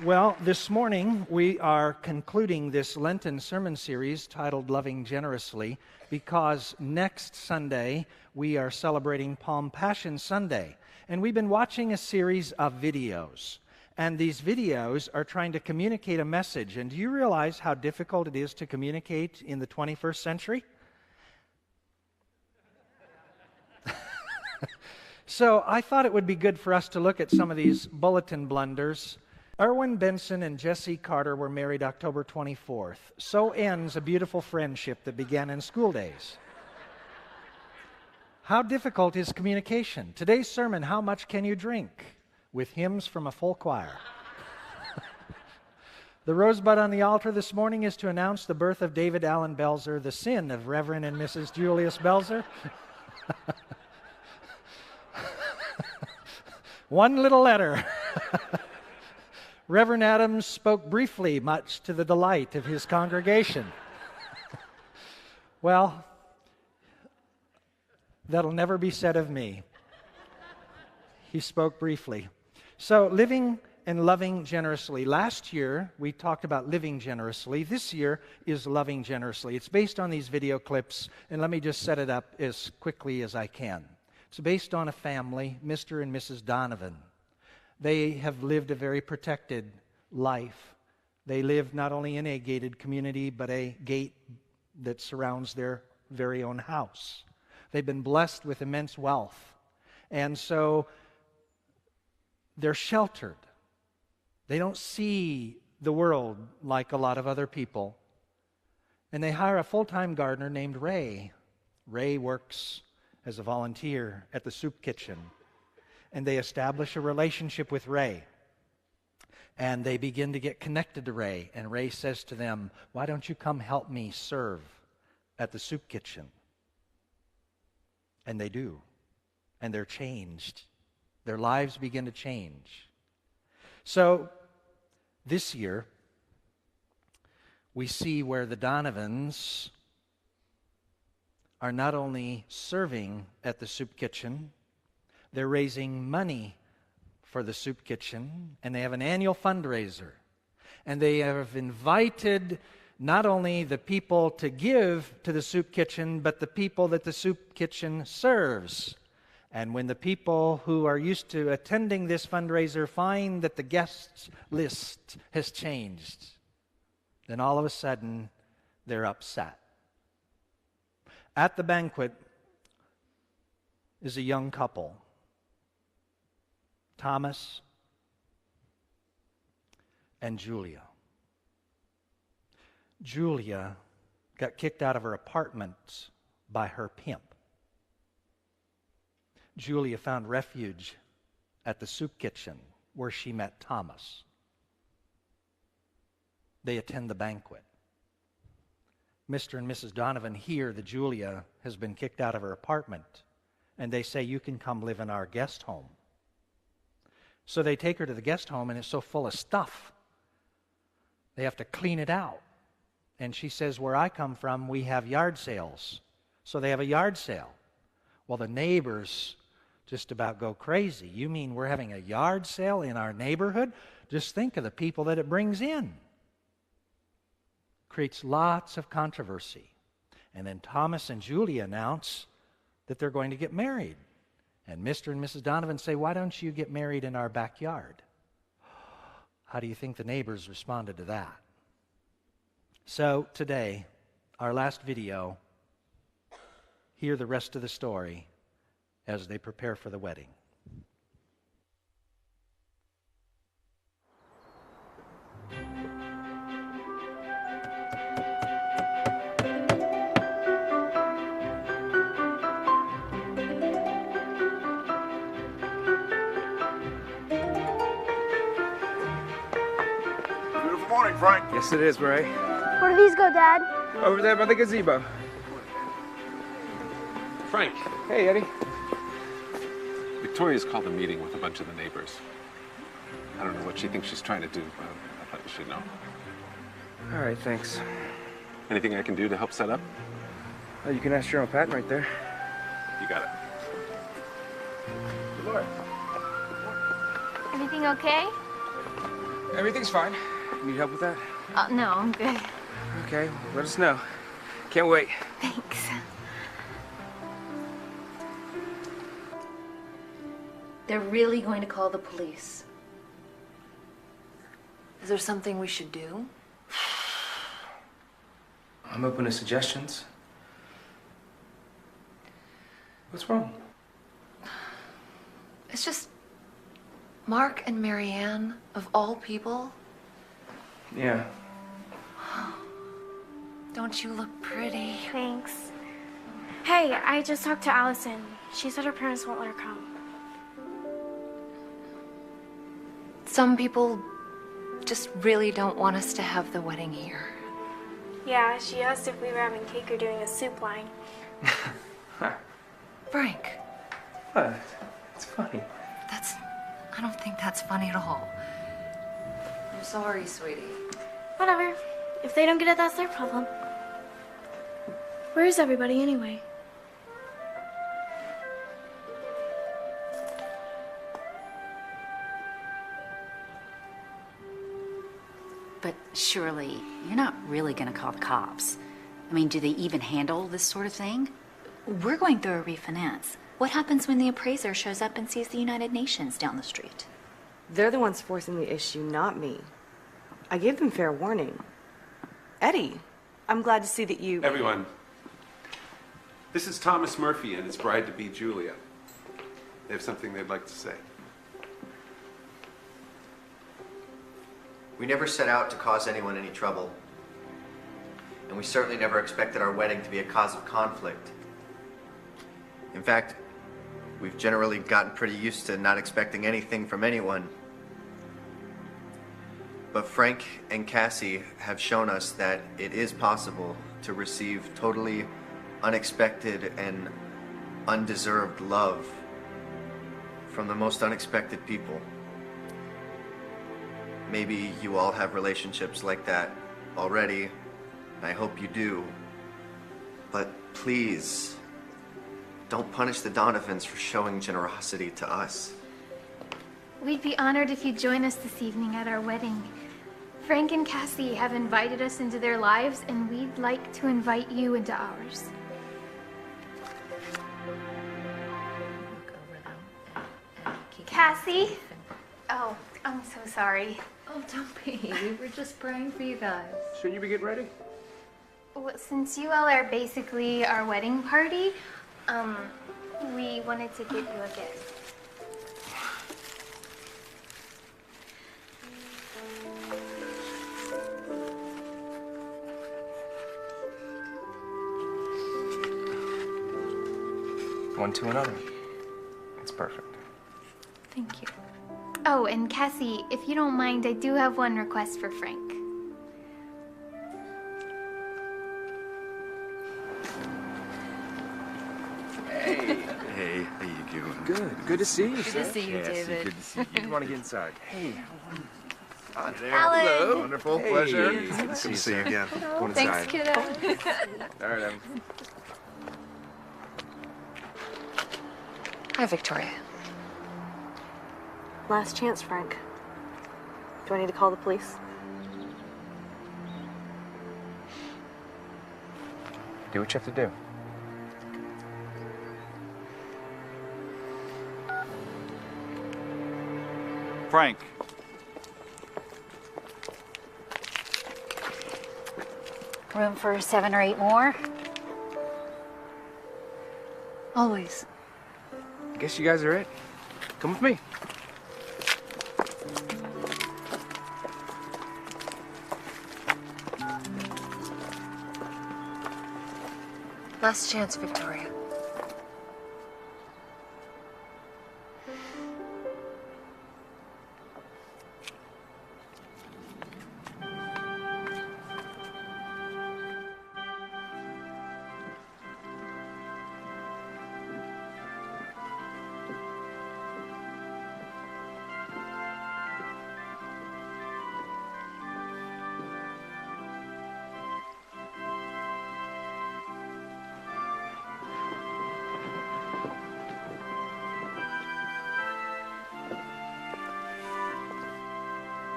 Well, this morning we are concluding this Lenten sermon series titled Loving Generously because next Sunday we are celebrating Palm Passion Sunday. And we've been watching a series of videos. And these videos are trying to communicate a message. And do you realize how difficult it is to communicate in the 21st century? So I thought it would be good for us to look at some of these bulletin blunders. Erwin Benson and Jessie Carter were married October 24th. So ends a beautiful friendship that began in school days. How difficult is communication? Today's sermon, how much can you drink? With hymns from a full choir. The rosebud on the altar this morning is to announce the birth of David Allen Belzer, the sin of Reverend and Mrs. Julius Belzer. One little letter. Reverend Adams spoke briefly, much to the delight of his congregation. Well, that'll never be said of me. He spoke briefly. So, living and loving generously. Last year, we talked about living generously. This year is loving generously. It's based on these video clips, and let me just set it up as quickly as I can. It's based on a family, Mr. and Mrs. Donovan. They have lived a very protected life. They live not only in a gated community, but a gate that surrounds their very own house. They've been blessed with immense wealth. And so they're sheltered. They don't see the world like a lot of other people. And they hire a full-time gardener named Ray. Ray works as a volunteer at the soup kitchen. And they establish a relationship with Ray. And they begin to get connected to Ray. And Ray says to them, "Why don't you come help me serve at the soup kitchen?" And they do. And they're changed. Their lives begin to change. So, this year, we see where the Donovans are not only serving at the soup kitchen, they're raising money for the soup kitchen, and they have an annual fundraiser. And they have invited not only the people to give to the soup kitchen, but the people that the soup kitchen serves. And when the people who are used to attending this fundraiser find that the guest list has changed, then all of a sudden they're upset. At the banquet is a young couple, Thomas and Julia. Julia got kicked out of her apartment by her pimp. Julia found refuge at the soup kitchen where she met Thomas. They attend the banquet. Mr. and Mrs. Donovan hear that Julia has been kicked out of her apartment, and they say, "You can come live in our guest home." So they take her to the guest home, and it's so full of stuff. They have to clean it out. And she says, "Where I come from, we have yard sales." So they have a yard sale. Well, the neighbors just about go crazy. "You mean we're having a yard sale in our neighborhood? Just think of the people that it brings in." Creates lots of controversy. And then Thomas and Julia announce that they're going to get married. And Mr. and Mrs. Donovan say, "Why don't you get married in our backyard?" How do you think the neighbors responded to that? So today, our last video, hear the rest of the story as they prepare for the wedding. Beautiful morning, Frank. Yes, it is, Ray. Where do these go, Dad? Over there by the gazebo. Frank, Hey, Eddie. Victoria's called a meeting with a bunch of the neighbors. I don't know what she thinks she's trying to do, but I thought you should know. All right, thanks. Anything I can do to help set up? Oh, you can ask Cheryl Patton right there. You got it. Dolores. Everything okay? Everything's fine. Need help with that? No, I'm good. Okay, let us know. Can't wait. Thanks. They're really going to call the police. Is there something we should do? I'm open to suggestions. What's wrong? It's just Mark and Marianne, of all people. Yeah. Don't you look pretty? Thanks. Hey, I just talked to Allison. She said her parents won't let her come. Some people just really don't want us to have the wedding here. Yeah, she asked if we were having cake or doing a soup line. Frank, What? It's funny. I don't think that's funny at all. I'm sorry, sweetie. Whatever. If they don't get it, that's their problem. Where's everybody anyway? But surely, you're not really gonna call the cops. I mean, do they even handle this sort of thing? We're going through a refinance. What happens when the appraiser shows up and sees the United Nations down the street? They're the ones forcing the issue, not me. I gave them fair warning. Eddie, I'm glad to see that you... Everyone, this is Thomas Murphy and his bride-to-be Julia. They have something they'd like to say. We never set out to cause anyone any trouble. And we certainly never expected our wedding to be a cause of conflict. In fact, we've generally gotten pretty used to not expecting anything from anyone. But Frank and Cassie have shown us that it is possible to receive totally unexpected and undeserved love from the most unexpected people. Maybe you all have relationships like that already, and I hope you do. But please, don't punish the Donovans for showing generosity to us. We'd be honored if you'd join us this evening at our wedding. Frank and Cassie have invited us into their lives, and we'd like to invite you into ours. Cassie? Oh, I'm so sorry. Oh, don't be. We were just praying for you guys. Shouldn't you be getting ready? Well, since you all are basically our wedding party, we wanted to get you a gift. One to another. It's perfect. Thank you. Oh, and Cassie, if you don't mind, I do have one request for Frank. Hey, how you doing? Good. Good to see you, Good to see you, David. Good to see you. You want to get inside? Hey. Hi there. Alan! Hello. Wonderful. Pleasure. Good to see you again. Going Thanks, inside. kiddo. All right, Evan. Hi, Victoria. Last chance, Frank. Do I need to call the police? Do what you have to do. Frank. Room for 7 or 8 more? Always. I guess you guys are it. Come with me. Last chance, Victoria.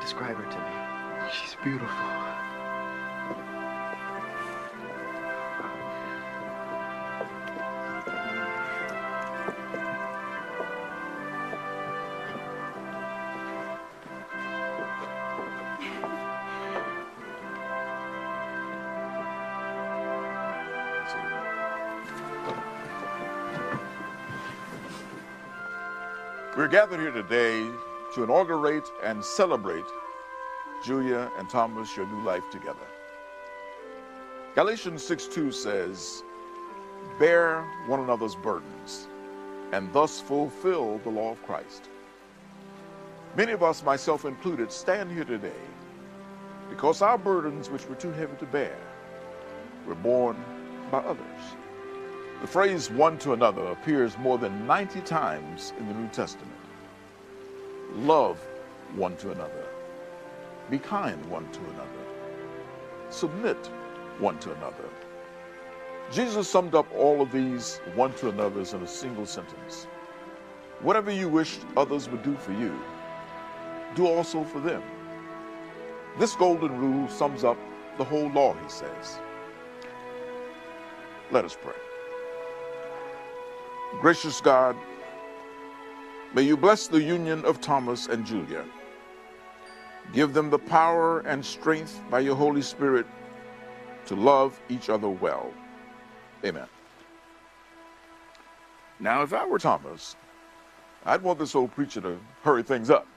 Describe her to me. She's beautiful. We're gathered here today to inaugurate and celebrate Julia and Thomas, your new life together. Galatians 6:2 says, "Bear one another's burdens, and thus fulfill the law of Christ." Many of us, myself included, stand here today because our burdens, which were too heavy to bear, were borne by others. The phrase "one to another" appears more than 90 times in the New Testament. Love one to another. Be kind one to another. Submit one to another. Jesus summed up all of these one to another's in a single sentence. Whatever you wish others would do for you, do also for them. This golden rule sums up the whole law, he says. Let us pray. Gracious God, may you bless the union of Thomas and Julia. Give them the power and strength by your Holy Spirit to love each other well. Amen. Now, if I were Thomas, I'd want this old preacher to hurry things up.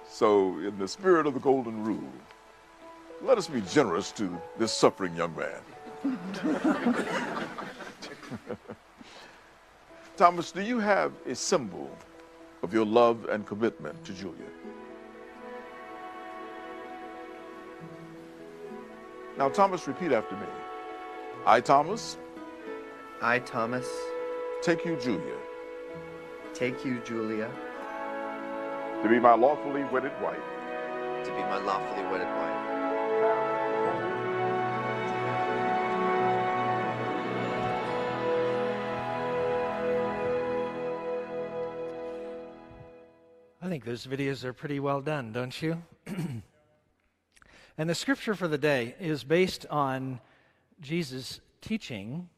So, in the spirit of the golden rule, let us be generous to this suffering young man. Thomas, do you have a symbol of your love and commitment to Julia? Now, Thomas, repeat after me. I, Thomas. I, Thomas. Take you, Julia. Take you, Julia. To be my lawfully wedded wife. To be my lawfully wedded wife. I think those videos are pretty well done, don't you? And the scripture for the day is based on Jesus' teaching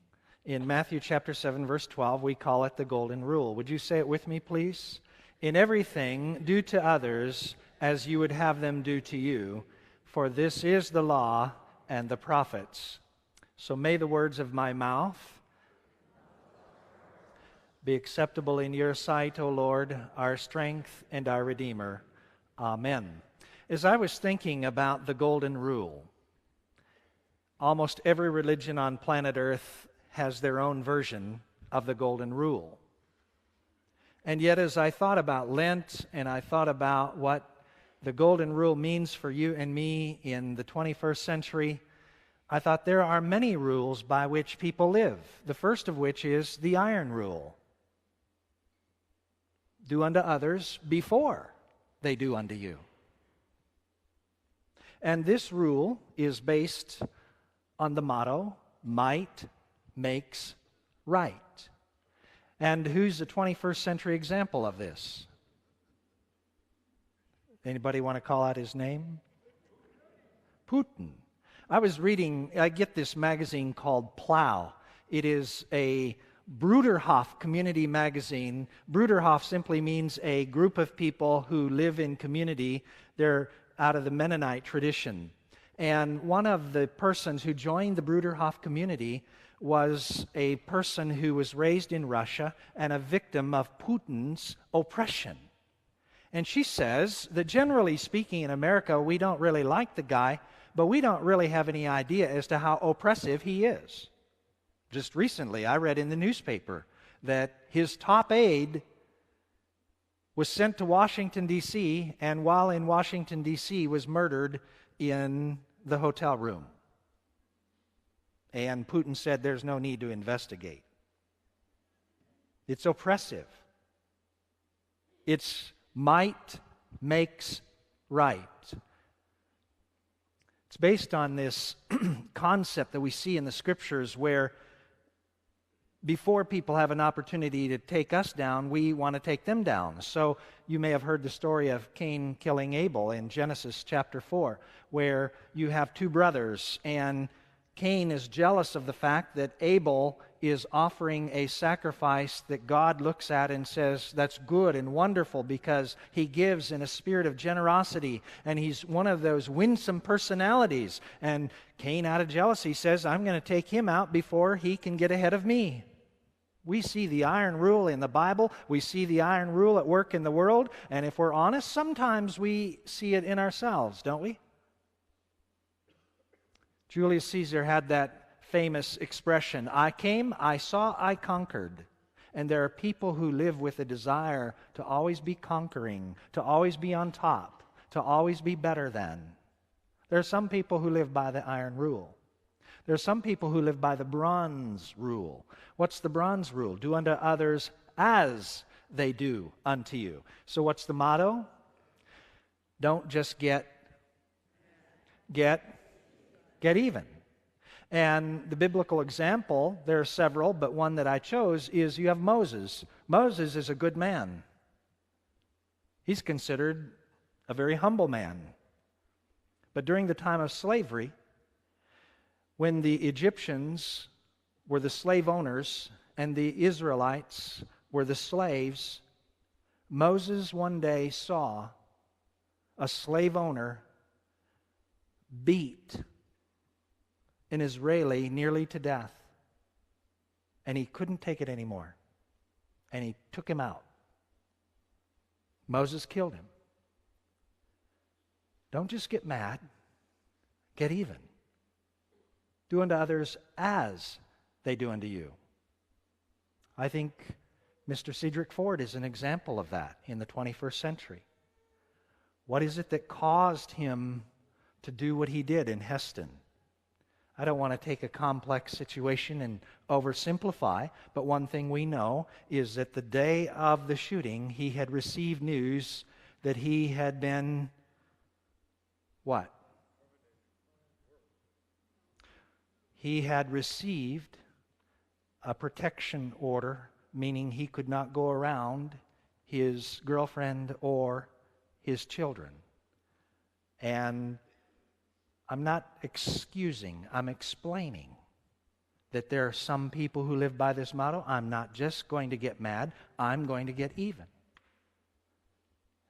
in Matthew chapter 7, verse 12. We call it the Golden Rule. Would you say it with me, please? In everything, do to others as you would have them do to you, for this is the law and the prophets. So may the words of my mouth be acceptable in your sight, O Lord, our strength and our Redeemer. Amen. As I was thinking about the Golden Rule, almost every religion on planet Earth has their own version of the Golden Rule. And yet, as I thought about Lent and I thought about what the Golden Rule means for you and me in the 21st century, I thought there are many rules by which people live. The first of which is the Iron Rule. Do unto others before they do unto you. And this rule is based on the motto, might makes right. And who's the 21st century example of this? Anybody want to call out his name? Putin. I get this magazine called Plow. It is a Bruderhof community magazine. Bruderhof simply means a group of people who live in community. They're out of the Mennonite tradition. And one of the persons who joined the Bruderhof community was a person who was raised in Russia and a victim of Putin's oppression. And she says that generally speaking in America, we don't really like the guy, but we don't really have any idea as to how oppressive he is. Just recently, I read in the newspaper that his top aide was sent to Washington, D.C., and while in Washington, D.C., was murdered in the hotel room. And Putin said there's no need to investigate. It's oppressive. It's might makes right. It's based on this concept that we see in the Scriptures where before people have an opportunity to take us down, we want to take them down. So you may have heard the story of Cain killing Abel in Genesis chapter 4, where you have two brothers, and Cain is jealous of the fact that Abel is offering a sacrifice that God looks at and says, that's good and wonderful because he gives in a spirit of generosity, and he's one of those winsome personalities. And Cain, out of jealousy, says, I'm going to take him out before he can get ahead of me. We see the iron rule in the Bible. We see the iron rule at work in the world. And if we're honest, sometimes we see it in ourselves, don't we? Julius Caesar had that famous expression, I came, I saw, I conquered. And there are people who live with a desire to always be conquering, to always be on top, to always be better than. There are some people who live by the iron rule. There are some people who live by the bronze rule. What's the bronze rule? Do unto others as they do unto you. So what's the motto? Don't just get even. And the biblical example, there are several, but one that I chose is you have Moses. Moses is a good man. He's considered a very humble man. But during the time of slavery, when the Egyptians were the slave owners and the Israelites were the slaves, Moses one day saw a slave owner beat an Israeli nearly to death. And he couldn't take it anymore. And he took him out. Moses killed him. Don't just get mad. Get even. Do unto others as they do unto you. I think Mr. Cedric Ford is an example of that in the 21st century. What is it that caused him to do what he did in Heston? I don't want to take a complex situation and oversimplify, but one thing we know is that the day of the shooting, he had received news that he had been, what? He had received a protection order, meaning he could not go around his girlfriend or his children. And I'm not excusing, I'm explaining that there are some people who live by this motto. I'm not just going to get mad, I'm going to get even.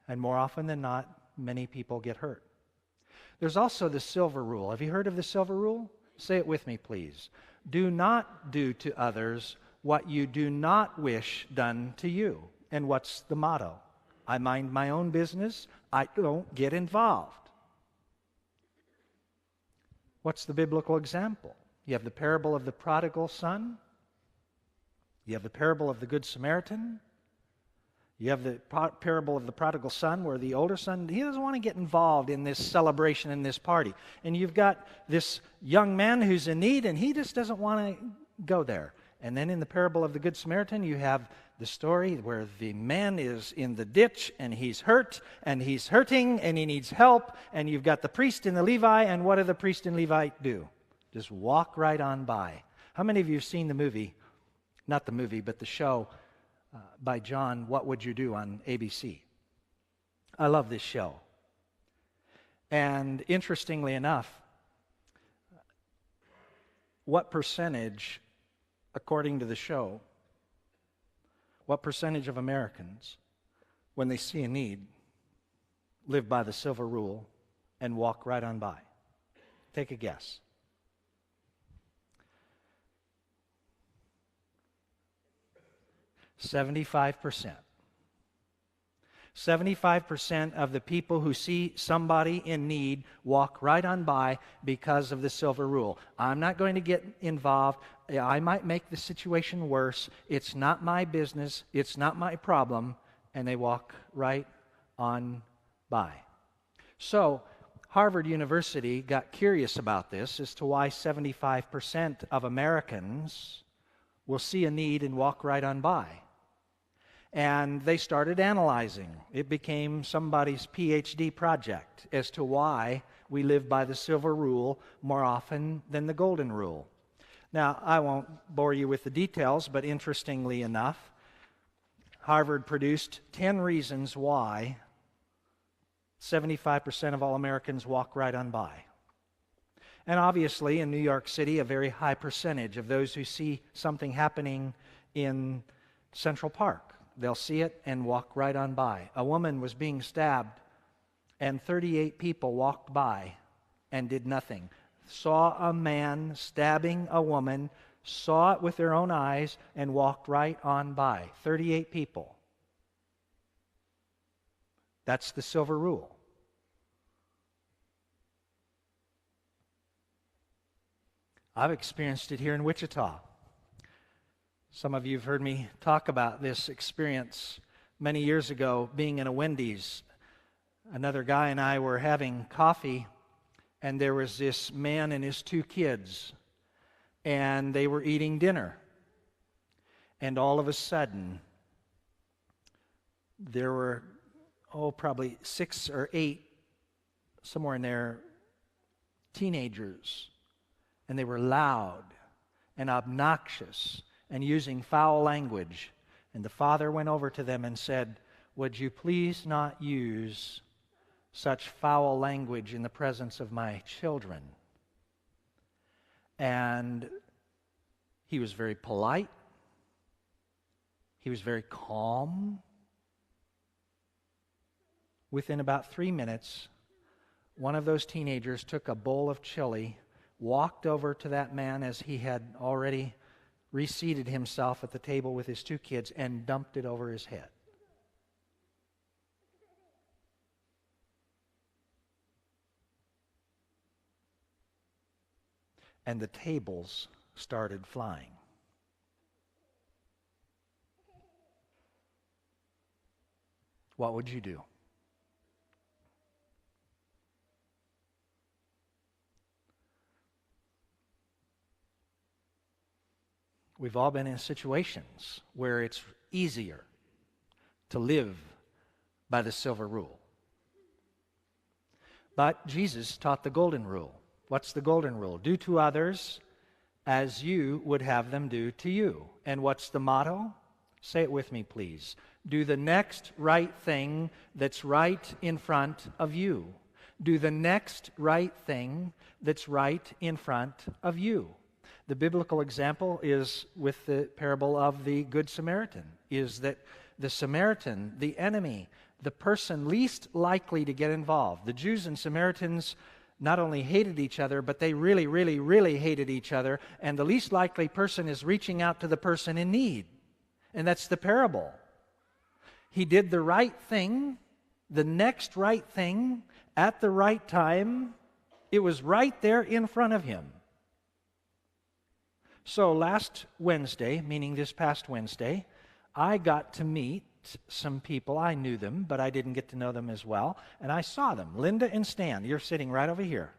And more often than not, many people get hurt. There's also the silver rule. Have you heard of the silver rule? Say it with me, please. Do not do to others what you do not wish done to you. And what's the motto? I mind my own business, I don't get involved. What's the biblical example? You have the parable of the prodigal son. You have the parable of the Good Samaritan. You have the parable of the prodigal son where the older son, he doesn't want to get involved in this celebration, in this party. And you've got this young man who's in need and he just doesn't want to go there. And then in the parable of the Good Samaritan, you have the story where the man is in the ditch and he's hurt and he's hurting and he needs help. And you've got the priest and the Levi, and what do the priest and Levi do? Just walk right on by. How many of you have seen the movie, not the movie, but the show by John, What Would You Do on ABC? I love this show. And interestingly enough, what percentage, according to the show, what percentage of Americans, when they see a need, live by the silver rule and walk right on by? Take a guess. $75%. 75% of the people who see somebody in need walk right on by because of the silver rule. I'm not going to get involved. I might make the situation worse. It's not my business. It's not my problem. And they walk right on by. So, Harvard University got curious about this as to why 75% of Americans will see a need and walk right on by. And they started analyzing. It became somebody's PhD project as to why we live by the silver rule more often than the golden rule. Now, I won't bore you with the details, but interestingly enough, Harvard produced 10 reasons why 75% of all Americans walk right on by. And obviously, in New York City, a very high percentage of those who see something happening in Central Park, they'll see it and walk right on by. A woman was being stabbed, and 38 people walked by and did nothing. Saw a man stabbing a woman, saw it with their own eyes, and walked right on by. 38 people. That's the silver rule. I've experienced it here in Wichita. Some of you have heard me talk about this experience many years ago, being in a Wendy's. Another guy and I were having coffee, and there was this man and his 2 kids, and they were eating dinner. And all of a sudden, there were, probably 6 or 8, somewhere in there, teenagers. And they were loud and obnoxious and using foul language. And the father went over to them and said, "Would you please not use such foul language in the presence of my children?" And he was very polite. He was very calm. Within about 3 minutes, one of those teenagers took a bowl of chili, walked over to that man as he had already reseated himself at the table with his 2 kids, and dumped it over his head. And the tables started flying. What would you do? We've all been in situations where it's easier to live by the silver rule. But Jesus taught the golden rule. What's the golden rule? Do to others as you would have them do to you. And what's the motto? Say it with me, please. Do the next right thing that's right in front of you. Do the next right thing that's right in front of you. The biblical example is with the parable of the Good Samaritan, is that the Samaritan, the enemy, the person least likely to get involved. The Jews and Samaritans not only hated each other, but they really, really, really hated each other, and the least likely person is reaching out to the person in need. And that's the parable. He did the right thing, the next right thing, at the right time. It was right there in front of him. So last Wednesday, meaning this past Wednesday, I got to meet some people. I knew them, but I didn't get to know them as well. And I saw them. Linda and Stan, you're sitting right over here.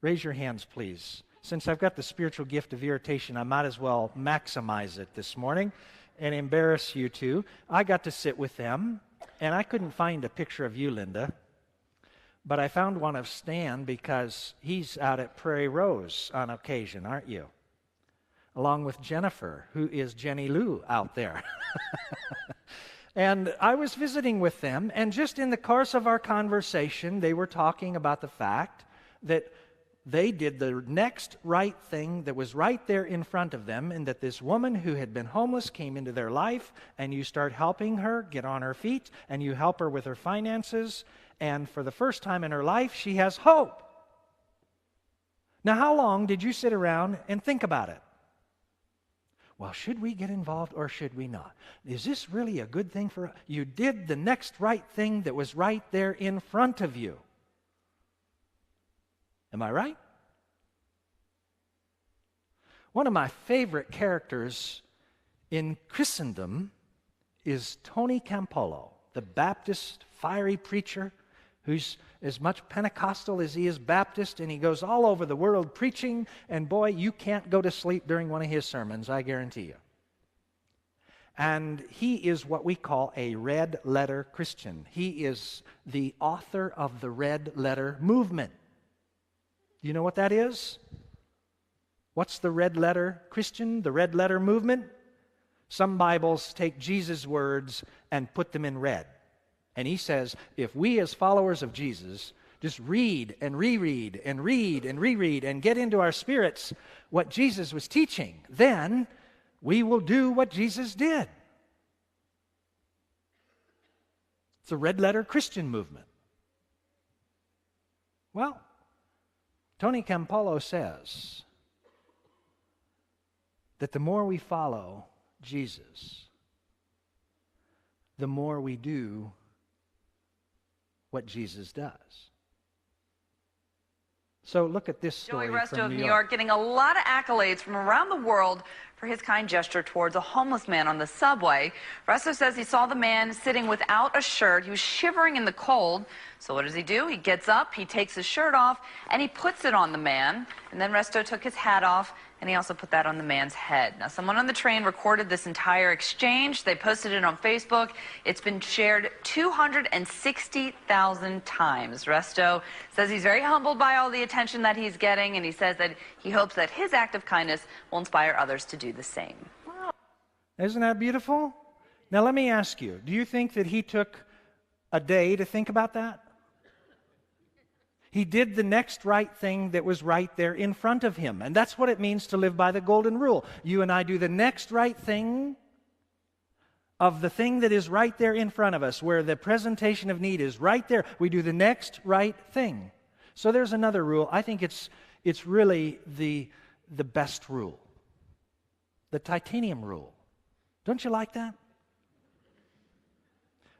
Raise your hands, please. Since I've got the spiritual gift of irritation, I might as well maximize it this morning and embarrass you two. I got to sit with them, and I couldn't find a picture of you, Linda. But I found one of Stan because he's out at Prairie Rose on occasion, aren't you? Along with Jennifer, who is Jenny Lou out there. And I was visiting with them, and just in the course of our conversation, they were talking about the fact that they did the next right thing that was right there in front of them, and that this woman who had been homeless came into their life, and you start helping her get on her feet, and you help her with her finances, and for the first time in her life, she has hope. Now, how long did you sit around and think about it? Well, should we get involved or should we not? Is this really a good thing for us? You did the next right thing that was right there in front of you. Am I right? One of my favorite characters in Christendom is Tony Campolo, the Baptist fiery preacher who's as much Pentecostal as he is Baptist, and he goes all over the world preaching, and boy, you can't go to sleep during one of his sermons, I guarantee you. And he is what we call a red letter Christian. He is the author of the red letter movement. Do you know what that is? What's the red letter Christian, the red letter movement? Some Bibles take Jesus' words and put them in red. And he says, if we as followers of Jesus just read and reread and read and reread and get into our spirits what Jesus was teaching, then we will do what Jesus did. It's a red letter Christian movement. Well, Tony Campolo says that the more we follow Jesus, the more we do what Jesus does. So look at this story Joey Resto from of New New York. York getting a lot of accolades from around the world for his kind gesture towards a homeless man on the subway. Resto says he saw the man sitting without a shirt. He was shivering in the cold. So what does he do? He gets up, he takes his shirt off, and he puts it on the man. And then Resto took his hat off, and he also put that on the man's head. Now, someone on the train recorded this entire exchange. They posted it on Facebook. It's been shared 260,000 times. Resto says he's very humbled by all the attention that he's getting, and he says that he hopes that his act of kindness will inspire others to do the same. Isn't that beautiful? Now, let me ask you, do you think that he took a day to think about that? He did the next right thing that was right there in front of him. And that's what it means to live by the golden rule. You and I do the next right thing of the thing that is right there in front of us, where the presentation of need is right there. We do the next right thing. So there's another rule. I think it's really the best rule. The titanium rule. Don't you like that?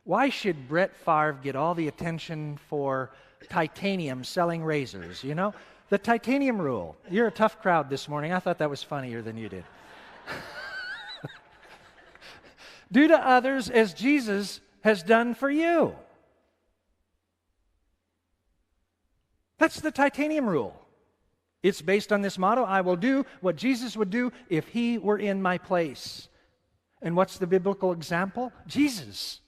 Why should Brett Favre get all the attention for titanium selling razors? You know, the titanium rule. You're a tough crowd this morning. I thought that was funnier than you did. Do to others as Jesus has done for you. That's the titanium rule. It's based on this motto: I will do what Jesus would do if he were in my place. And what's the biblical example? Jesus.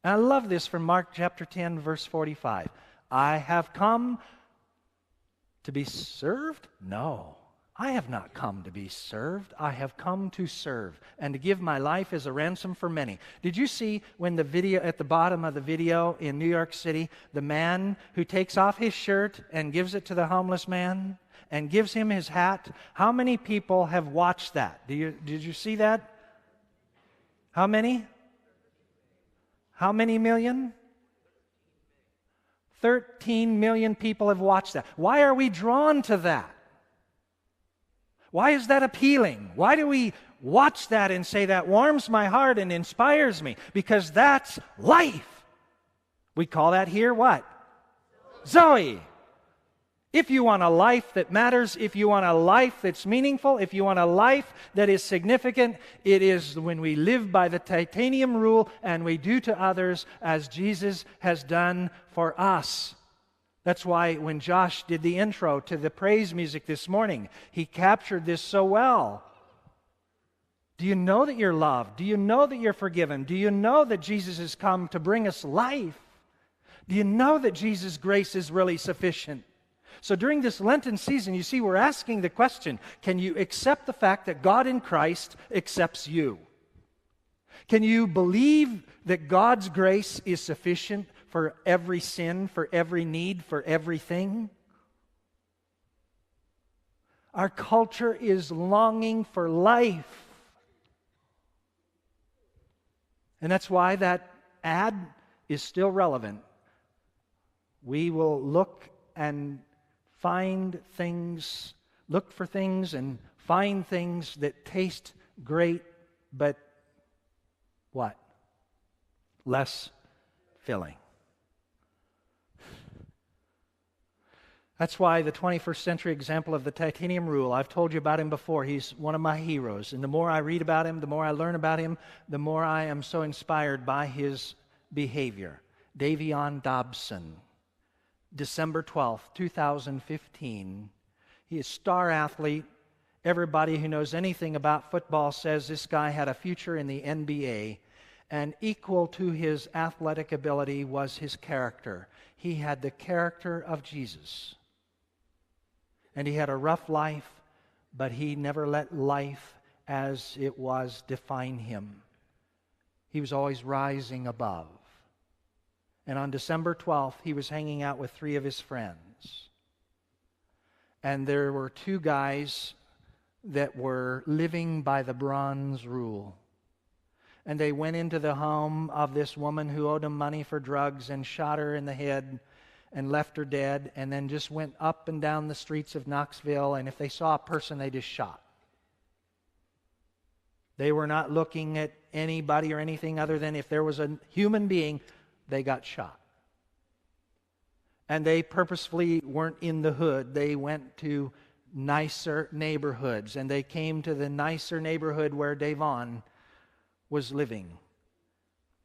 And I love this from Mark chapter 10, verse 45. I have come to be served? No, I have not come to be served. I have come to serve and to give my life as a ransom for many. Did you see when the video, at the bottom of the video in New York City, the man who takes off his shirt and gives it to the homeless man and gives him his hat? How many people have watched that? Did you see that? How many? How many million? 13 million people have watched that. Why are we drawn to that? Why is that appealing? Why do we watch that and say that warms my heart and inspires me? Because that's life. We call that here what? Zoe. If you want a life that matters, if you want a life that's meaningful, if you want a life that is significant, it is when we live by the titanium rule and we do to others as Jesus has done for us. That's why when Josh did the intro to the praise music this morning, he captured this so well. Do you know that you're loved? Do you know that you're forgiven? Do you know that Jesus has come to bring us life? Do you know that Jesus' grace is really sufficient? So during this Lenten season, you see, we're asking the question, can you accept the fact that God in Christ accepts you? Can you believe that God's grace is sufficient for every sin, for every need, for everything? Our culture is longing for life. And that's why that ad is still relevant. We will look for things and find things that taste great, but what? Less filling. That's why the 21st century example of the titanium rule, I've told you about him before. He's one of my heroes. And the more I read about him, the more I learn about him, the more I am so inspired by his behavior. Davion Dobson, December 12th, 2015. He is a star athlete. Everybody who knows anything about football says this guy had a future in the NBA. And equal to his athletic ability was his character. He had the character of Jesus. And he had a rough life, but he never let life as it was define him. He was always rising above. And on December 12th, he was hanging out with 3 of his friends. And there were 2 guys that were living by the bronze rule. And they went into the home of this woman who owed him money for drugs and shot her in the head and left her dead, and then just went up and down the streets of Knoxville, and if they saw a person, they just shot. They were not looking at anybody or anything other than if there was a human being, they got shot. And they purposefully weren't in the hood. They went to nicer neighborhoods, and they came to the nicer neighborhood where Davon was living.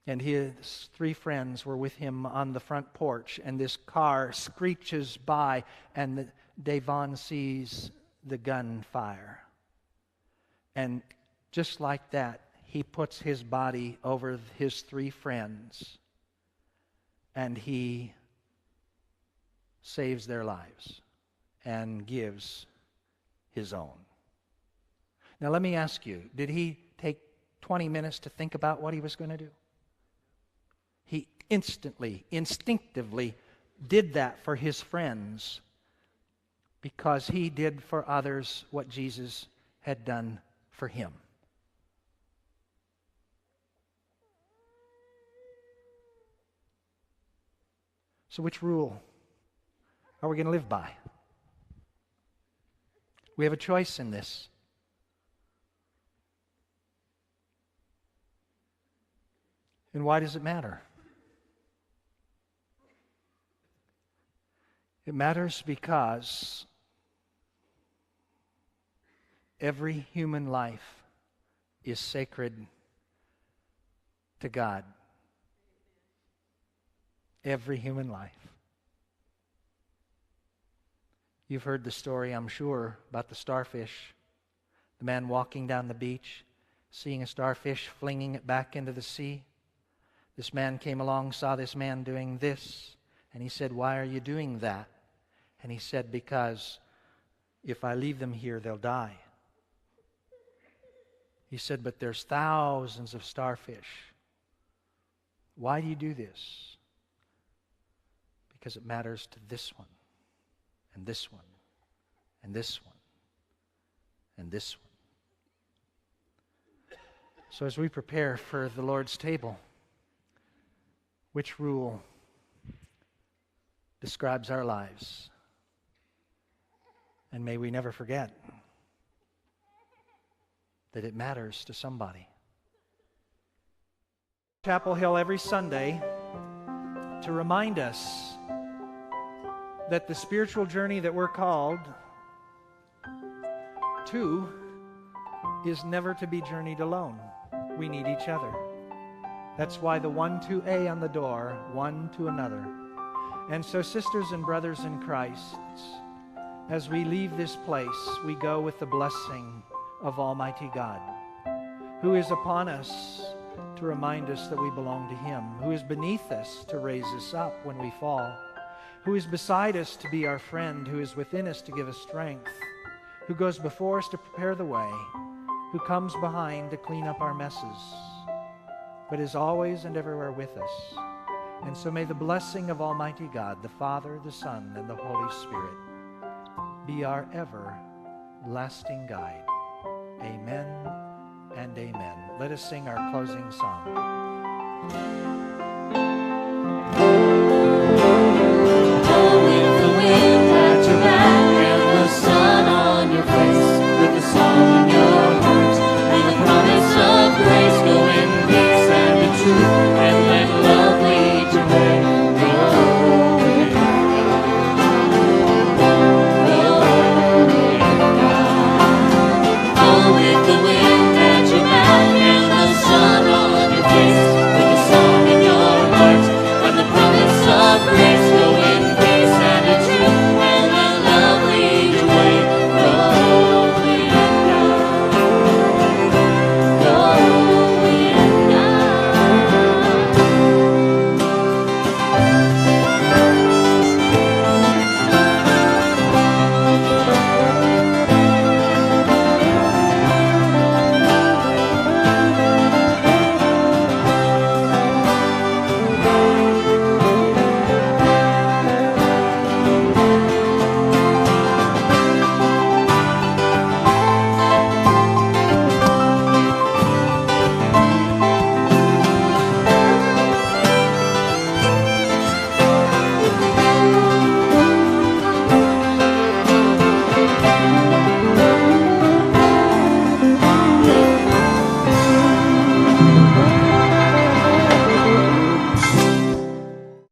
And his 3 friends were with him on the front porch, and this car screeches by, and Davon sees the gunfire. And just like that, he puts his body over his 3 friends, and he saves their lives and gives his own. Now let me ask you, did he take 20 minutes to think about what he was going to do? He instantly, instinctively did that for his friends because he did for others what Jesus had done for him. So which rule are we going to live by? We have a choice in this. And why does it matter? It matters because every human life is sacred to God. Every human life. You've heard the story, I'm sure, about the starfish. The man walking down the beach, seeing a starfish, flinging it back into the sea. This man came along, saw this man doing this, and he said, "Why are you doing that?" And he said, "Because if I leave them here, they'll die." He said, "But there's thousands of starfish. Why do you do this?" Because it matters to this one, and this one, and this one, and this one. So as we prepare for the Lord's table, which rule describes our lives? And may we never forget that it matters to somebody. Chapel Hill every Sunday to remind us that the spiritual journey that we're called to is never to be journeyed alone. We need each other. That's why the 1-2A on the door, one to another. And so, sisters and brothers in Christ, as we leave this place, we go with the blessing of Almighty God, who is upon us to remind us that we belong to Him, who is beneath us to raise us up when we fall, who is beside us to be our friend, who is within us to give us strength, who goes before us to prepare the way, who comes behind to clean up our messes, but is always and everywhere with us. And so may the blessing of Almighty God, the Father, the Son, and the Holy Spirit be our everlasting guide. Amen and amen. Let us sing our closing song.